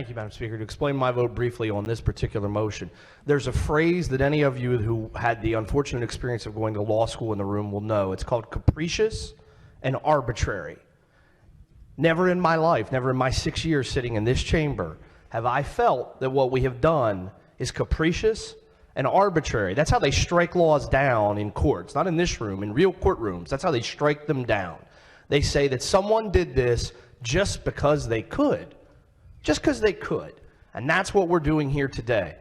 Thank you, Madam Speaker. To explain my vote briefly on this particular motion, there's a phrase that any of you who had the unfortunate experience of going to law school in the room will know. It's called capricious and arbitrary. Never in my life, never in my 6 years sitting in this chamber, have I felt that what we have done is capricious and arbitrary. That's how they strike laws down in courts, not in this room, in real courtrooms. That's how they strike them down. They say that someone did this just because they could. Just because they could. And that's what we're doing here today.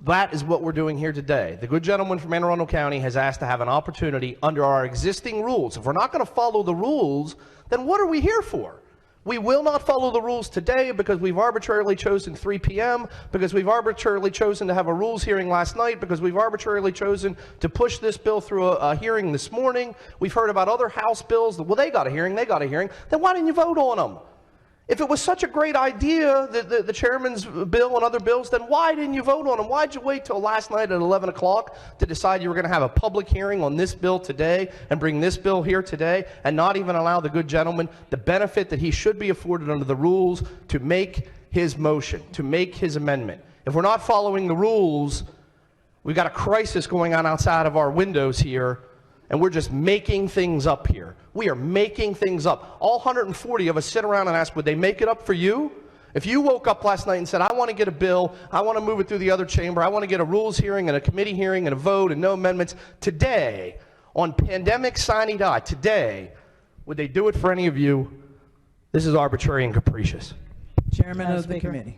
That is what we're doing here today. The good gentleman from Anne Arundel County has asked to have an opportunity under our existing rules. If we're not going to follow the rules, then what are we here for? We will not follow the rules today because we've arbitrarily chosen 3 p.m., because we've arbitrarily chosen to have a rules hearing last night, because we've arbitrarily chosen to push this bill through a hearing this morning. We've heard about other House bills that, well, they got a hearing. Then why didn't you vote on them? If it was such a great idea, the chairman's bill and other bills, then why didn't you vote on them? Why'd you wait till last night at 11 o'clock to decide you were going to have a public hearing on this bill today and bring this bill here today and not even allow the good gentleman the benefit that he should be afforded under the rules to make his motion, to make his amendment? If we're not following the rules, we've got a crisis going on outside of our windows here, and we're just making things up here. We are making things up. All 140 of us sit around and ask, would they make it up for you? If you woke up last night and said, I want to get a bill, I want to move it through the other chamber, I want to get a rules hearing and a committee hearing and a vote and no amendments, today, on pandemic sine die, today, would they do it for any of you? This is arbitrary and capricious. Chairman of the committee.